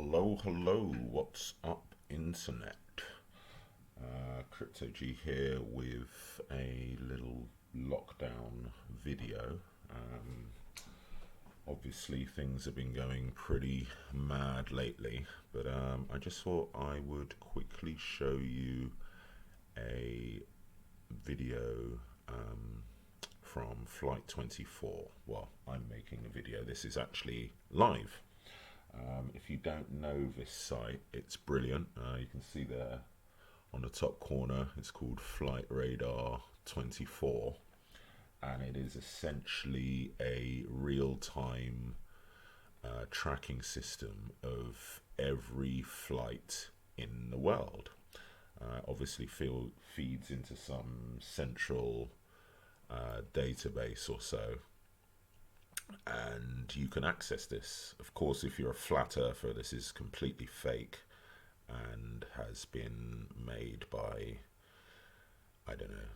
Hello, hello, what's up, internet? Crypto G here with a little lockdown video. Um, Obviously, things have been going pretty mad lately, but I just thought I would quickly show you a video from Flight 24. Well, I'm making a video, this is actually live. If you don't know this site, it's brilliant. You can see there on the top corner, it's called Flight Radar 24, and it is essentially a real time tracking system of every flight in the world. Obviously, feeds into some central database or so, and you can access this. Of course, if you're a flat earther, this is completely fake and has been made by, I don't know,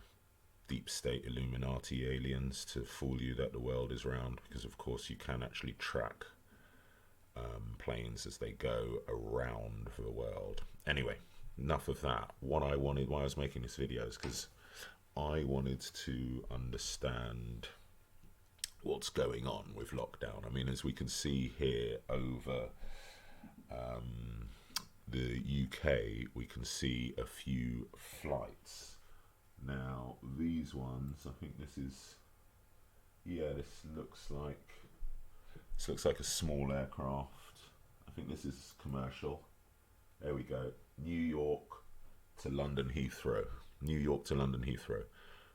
deep state Illuminati aliens to fool you that the world is round, because of course you can actually track planes as they go around the world. Anyway, enough of that. Why I was making this video is because I wanted to understand what's going on with lockdown. I mean, as we can see here over the UK, we can see a few flights. Now, these ones, I think this is, yeah, this looks like a small aircraft. I think this is commercial. There we go. New York to London Heathrow. New York to London Heathrow.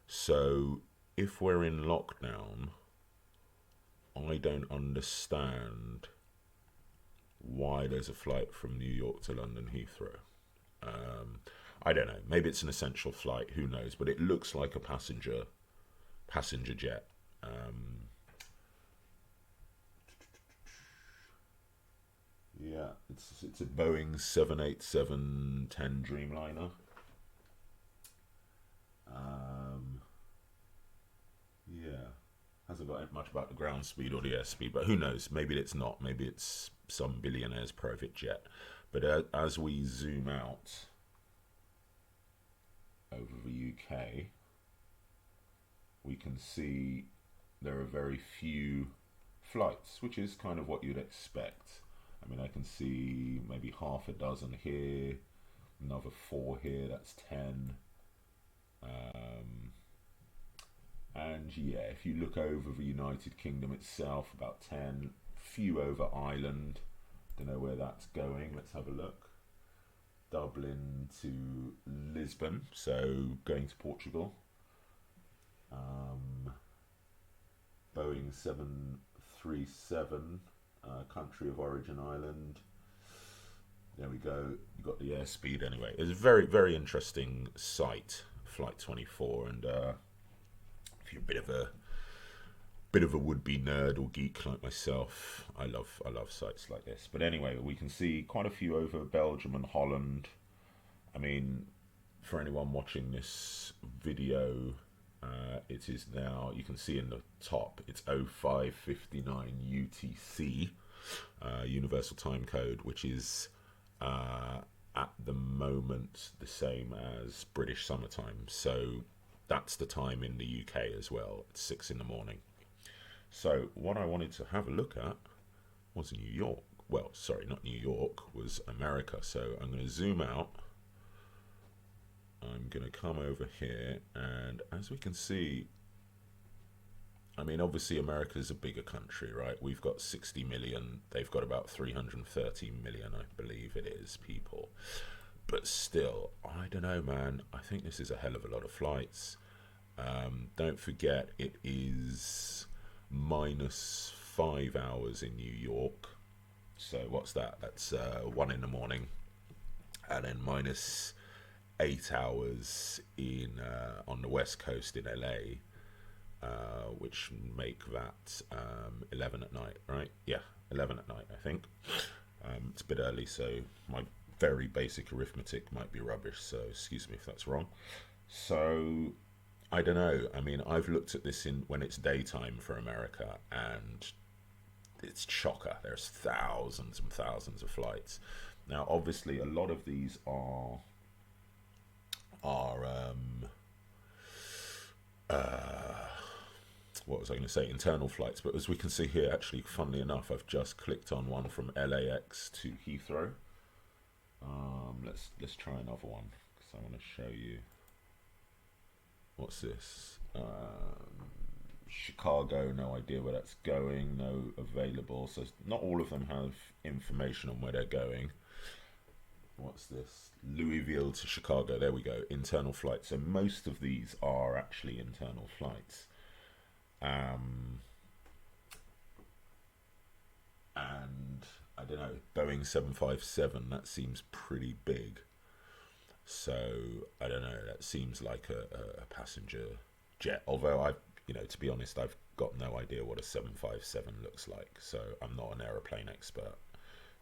So, if we're in lockdown, I don't understand why there's a flight from New York to London Heathrow. I don't know. Maybe it's an essential flight. Who knows? But it looks like a passenger jet. Yeah, it's a Boeing 787-10 Dreamliner. Yeah, hasn't got much about the ground speed or the airspeed, but who knows? Maybe it's not. Maybe it's some billionaire's private jet. But as we zoom out over the UK, we can see there are very few flights, which is kind of what you'd expect. I mean, I can see maybe half a dozen here, another 4 here, that's 10. And yeah, if you look over the United Kingdom itself, about 10, few over Ireland. Don't know where that's going. Let's have a look. Dublin to Lisbon, so going to Portugal. Boeing 737, country of origin Ireland. There we go. You got the airspeed anyway. It's a very, very interesting site, Flight 24, and if you're a bit of a would-be nerd or geek like myself, I love sites like this. But anyway, we can see quite a few over Belgium and Holland. I mean, for anyone watching this video, it is now, you can see in the top, it's 05:59 UTC, Universal Time Code, which is at the moment the same as British summertime. So that's the time in the UK as well. It's 6 in the morning. So what I wanted to have a look at was New York. Well, sorry, not New York, was America. So I'm going to zoom out. I'm going to come over here, and as we can see, I mean, obviously America's a bigger country, right? We've got 60 million. They've got about 330 million, I believe it is, people. But still, I don't know, man. I think this is a hell of a lot of flights. Don't forget, it is -5 hours in New York. So what's that? That's 1 in the morning. And then -8 hours in on the west coast in LA, which make that 11 at night, right? Yeah, 11 at night, I think. It's a bit early, so my very basic arithmetic might be rubbish, so excuse me if that's wrong. So I don't know. I mean, I've looked at this in when it's daytime for America, and it's chocker. There's thousands and thousands of flights. Now, obviously, a lot of these are what was I going to say? Internal flights. But as we can see here, actually, funnily enough, I've just clicked on one from LAX to Heathrow. Let's try another one because I want to show you. What's this? Chicago, no idea where that's going, no available. So not all of them have information on where they're going. What's this? Louisville to Chicago, there we go, internal flights. So most of these are actually internal flights. And I don't know, Boeing 757, that seems pretty big. So I don't know, that seems like a passenger jet. Although to be honest, I've got no idea what a 757 looks like. So I'm not an aeroplane expert.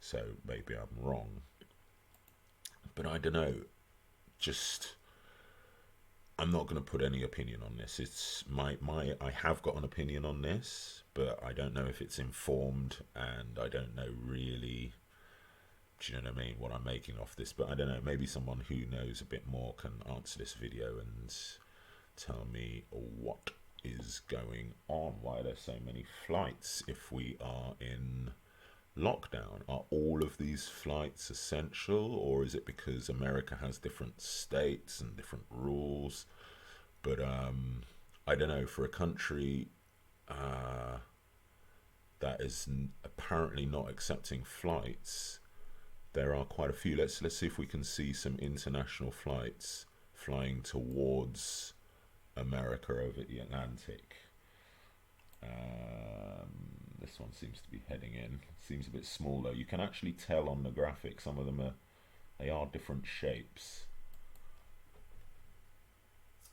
So maybe I'm wrong. But I don't know, just I'm not going to put any opinion on this. It's I have got an opinion on this, but I don't know if it's informed, and I don't know really, do you know what I mean, what I'm making off this. But I don't know, maybe someone who knows a bit more can answer this video and tell me what is going on. Why are there so many flights if we are in lockdown? Are all of these flights essential, or is it because America has different states and different rules? But I don't know, for a country that is apparently not accepting flights, there are quite a few. Let's see if we can see some international flights flying towards America over the Atlantic. This one seems to be heading in. Seems a bit small though. You can actually tell on the graphic, some of them are different shapes.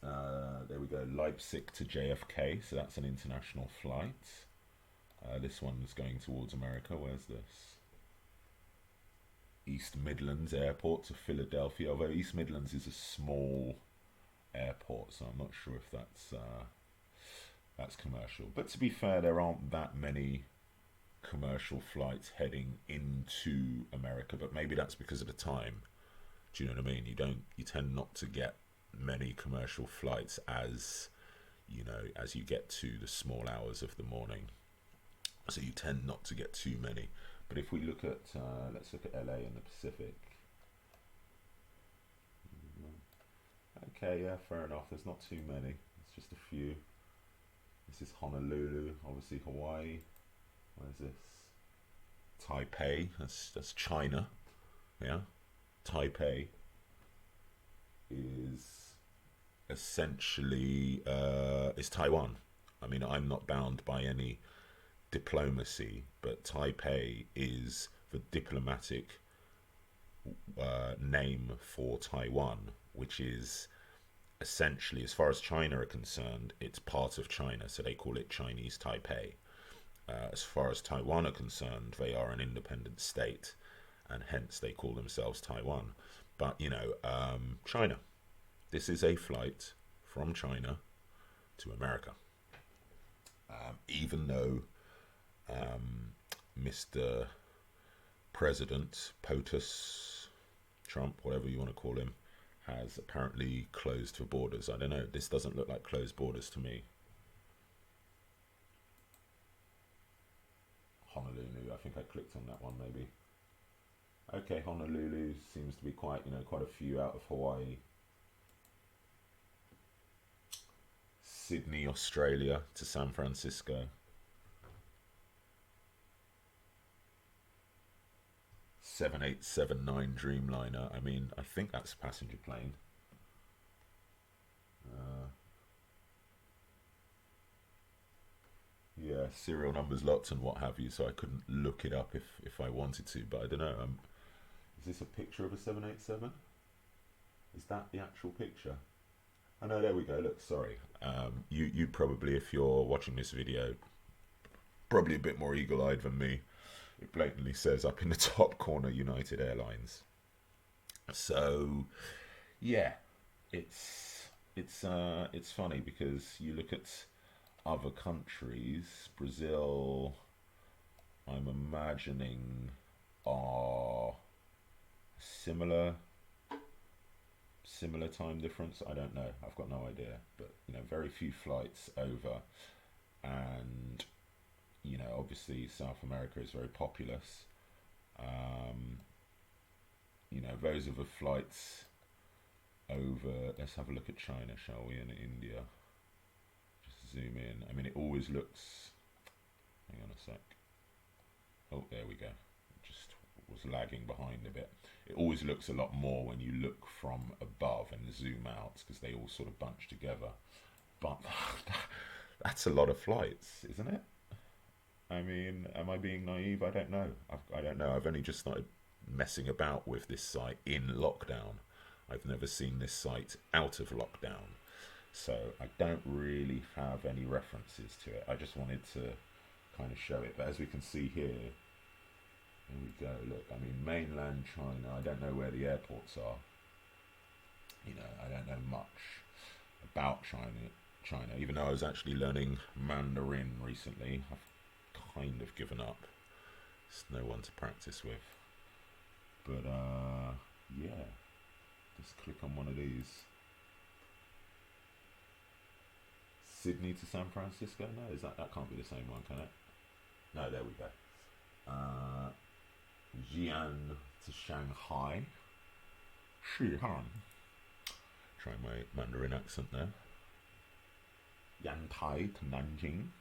There we go, Leipzig to JFK, so that's an international flight. This one is going towards America. Where's this? East Midlands Airport to Philadelphia, although East Midlands is a small airport, so I'm not sure if that's commercial. But to be fair, there aren't that many commercial flights heading into America, but maybe that's because of the time. Do you know what I mean? You tend not to get many commercial flights as you get to the small hours of the morning. So you tend not to get too many. But if we look at, let's look at LA and the Pacific. Okay, yeah, fair enough. There's not too many. It's just a few. This is Honolulu, obviously Hawaii. Where's this? Taipei. That's China. Yeah. Taipei is essentially is Taiwan. I mean, I'm not bound by any diplomacy, but Taipei is the diplomatic name for Taiwan, which is essentially, as far as China are concerned, it's part of China, so they call it Chinese Taipei. As far as Taiwan are concerned, they are an independent state, and hence they call themselves Taiwan. But China. This is a flight from China to America. Even though Mr. President POTUS, Trump, whatever you want to call him, has apparently closed for borders. I don't know, this doesn't look like closed borders to me. Honolulu, I think I clicked on that one maybe. Okay, Honolulu seems to be quite a few out of Hawaii. Sydney, Australia to San Francisco. 7879 Dreamliner. I mean, I think that's a passenger plane. Yeah, serial numbers lots and what have you, so I couldn't look it up if I wanted to, but I don't know. Is this a picture of a 787? Is that the actual picture? Oh no, there we go, look, sorry. You probably, if you're watching this video, probably a bit more eagle-eyed than me. It blatantly says up in the top corner United Airlines. So, yeah, it's funny because you look at other countries, Brazil, I'm imagining are similar time difference. I don't know. I've got no idea. But very few flights over, and obviously South America is very populous. Um, those are the flights over. Let's have a look at China, shall we? And India. Just zoom in. I mean, it always looks. Hang on a sec. Oh, there we go. It just was lagging behind a bit. It always looks a lot more when you look from above and zoom out because they all sort of bunch together. But that's a lot of flights, isn't it? I mean, am I being naive? I don't know. I don't know. I've only just started messing about with this site in lockdown. I've never seen this site out of lockdown. So I don't really have any references to it. I just wanted to kind of show it. But as we can see here we go. Look, I mean, mainland China, I don't know where the airports are. I don't know much about China, even though I was actually learning Mandarin recently. I've kind of given up. It's no one to practice with. But, yeah. Just click on one of these. Sydney to San Francisco? No, that can't be the same one, can it? No, there we go. Xi'an to Shanghai. Shihan. Try my Mandarin accent there. Yantai to Nanjing.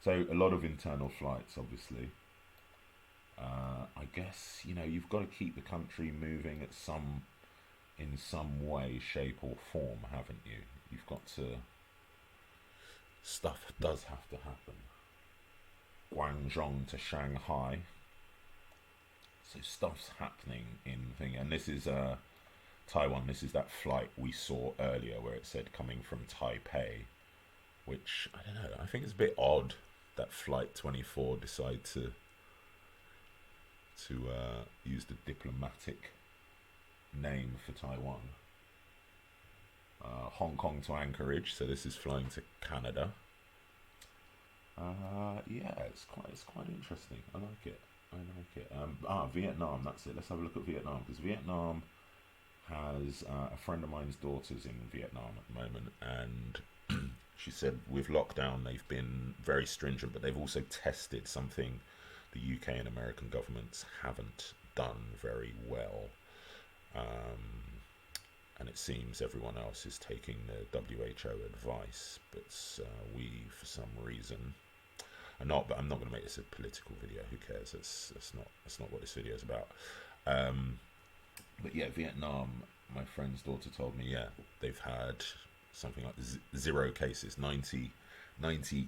So a lot of internal flights, obviously. I guess you've got to keep the country moving in some way, shape, or form, haven't you? You've got to. Stuff does have to happen. Guangzhou to Shanghai. So stuff's happening in thing, and this is Taiwan. This is that flight we saw earlier where it said coming from Taipei, which I don't know. I think it's a bit odd that Flight 24 decided to use the diplomatic name for Taiwan. Hong Kong to Anchorage. So this is flying to Canada. Yeah, it's quite interesting. I like it. Vietnam. That's it. Let's have a look at Vietnam, because Vietnam has a friend of mine's daughter's in Vietnam at the moment, and she said with lockdown they've been very stringent, but they've also tested something the UK and American governments haven't done very well. And it seems everyone else is taking the WHO advice, but we, for some reason, are not. But I'm not going to make this a political video. Who cares? That's not what this video is about. But yeah, Vietnam. My friend's daughter told me, yeah, they've had something like 0 cases, 90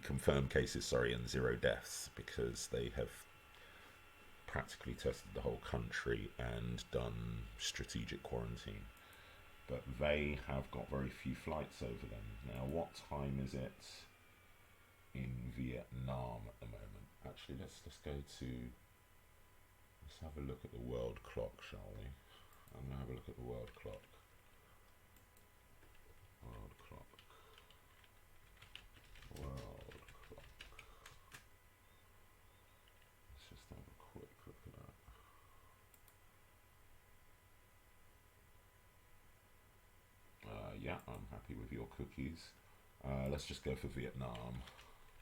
confirmed cases, and 0 deaths, because they have practically tested the whole country and done strategic quarantine. But they have got very few flights over them. Now, what time is it in Vietnam at the moment? Actually, let's go to. Let's have a look at the world clock, shall we? I'm gonna have a look at the world clock. World clock. World clock. Let's just have a quick look at that. Yeah, I'm happy with your cookies. Let's just go for Vietnam.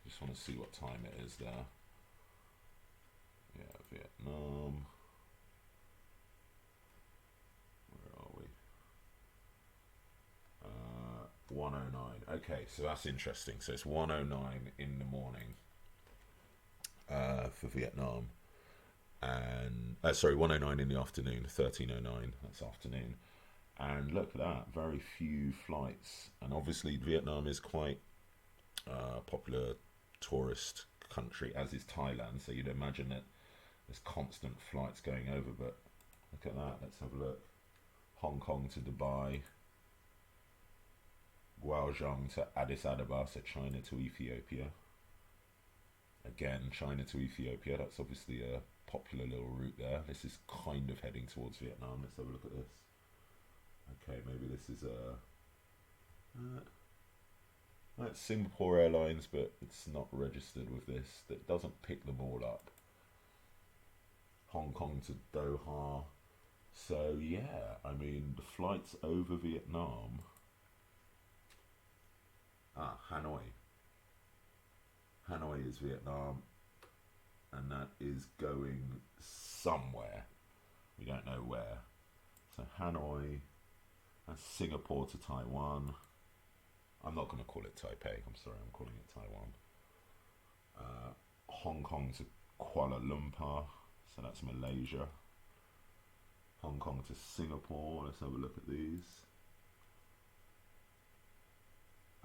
Just want to see what time it is there. Yeah, Vietnam. Where are we? 1:09. Okay, so that's interesting. So it's 1:09 in the morning for Vietnam. And 1:09 in the afternoon, 13:09. That's afternoon. And look at that, very few flights. And obviously Vietnam is quite a popular tourist country, as is Thailand. So you'd imagine that there's constant flights going over. But look at that, let's have a look. Hong Kong to Dubai. Guangzhou to Addis Ababa, so China to Ethiopia. Again, China to Ethiopia, that's obviously a popular little route there. This is kind of heading towards Vietnam. Let's have a look at this. Okay, maybe this is it's Singapore Airlines, but it's not registered with this. That doesn't pick them all up. Hong Kong to Doha. So yeah, I mean the flights over Vietnam. Hanoi. Hanoi is Vietnam, and that is going somewhere. We don't know where. So Hanoi, and Singapore to Taiwan. I'm not going to call it Taipei. I'm sorry, I'm calling it Taiwan. Hong Kong to Kuala Lumpur. So that's Malaysia. Hong Kong to Singapore. Let's have a look at these.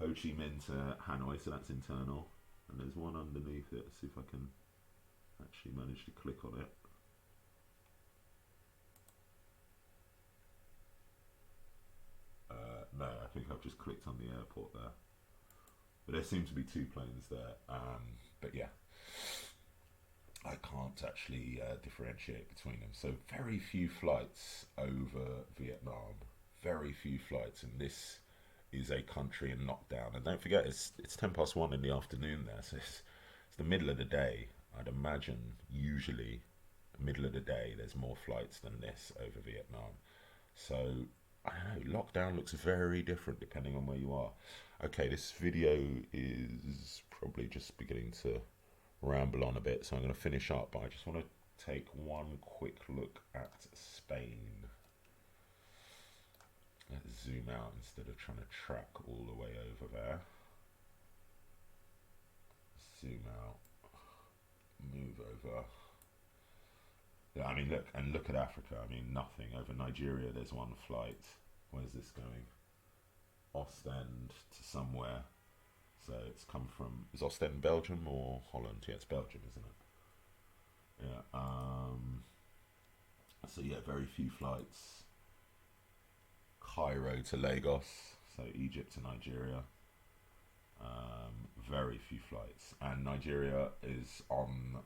Ho Chi Minh to Hanoi. So that's internal. And there's one underneath it. Let's see if I can actually manage to click on it. No, I think I've just clicked on the airport there. But there seem to be two planes there. But yeah, I can't actually differentiate between them. So very few flights over Vietnam. Very few flights. And this is a country in lockdown. And don't forget, it's 1:10 in the afternoon there. So it's the middle of the day. I'd imagine usually middle of the day there's more flights than this over Vietnam. So I don't know, lockdown looks very different depending on where you are. Okay, this video is probably just beginning to ramble on a bit, so I'm going to finish up, but I just want to take one quick look at Spain. Let's zoom out instead of trying to track all the way over there. Zoom out, move over. Yeah, I mean, look at Africa. I mean, nothing. Over Nigeria, there's one flight. Where's this going? Ostend to somewhere. So it's come from, is Ostend Belgium or Holland? Yeah, it's Belgium, isn't it? Yeah. So yeah, very few flights. Cairo to Lagos, so Egypt to Nigeria. Very few flights, and Nigeria is on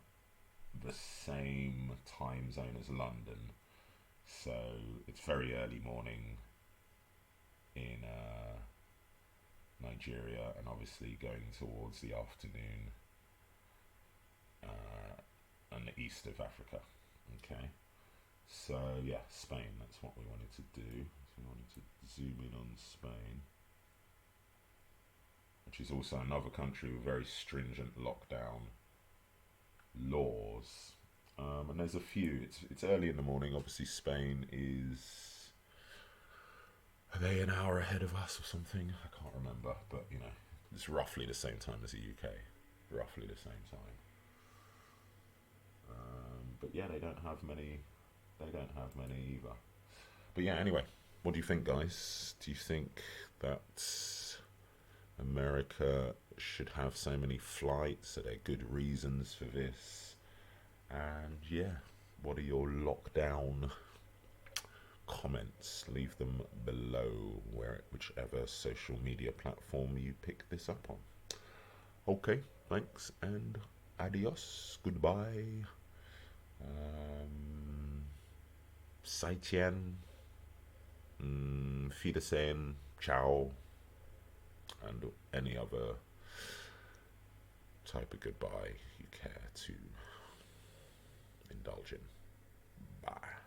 the same time zone as London, so it's very early morning in Nigeria, and obviously going towards the afternoon on the east of Africa. Okay, so yeah, Spain, that's what we wanted to do. So we wanted to zoom in on Spain, which is also another country with very stringent lockdown laws. And there's a few. It's early in the morning. Obviously, Spain is, are they an hour ahead of us or something? I can't remember, but you know, it's roughly the same time as the UK. Roughly the same time. But yeah, they don't have many. They don't have many either. But yeah, anyway, what do you think, guys? Do you think that America should have so many flights? Are there good reasons for this? And yeah, what are your lockdown comments? Leave them below whichever social media platform you pick this up on. Okay, thanks and adios. Goodbye. Saitian. Wiedersehen. Ciao. And any other type of goodbye you care to indulge in. Bye.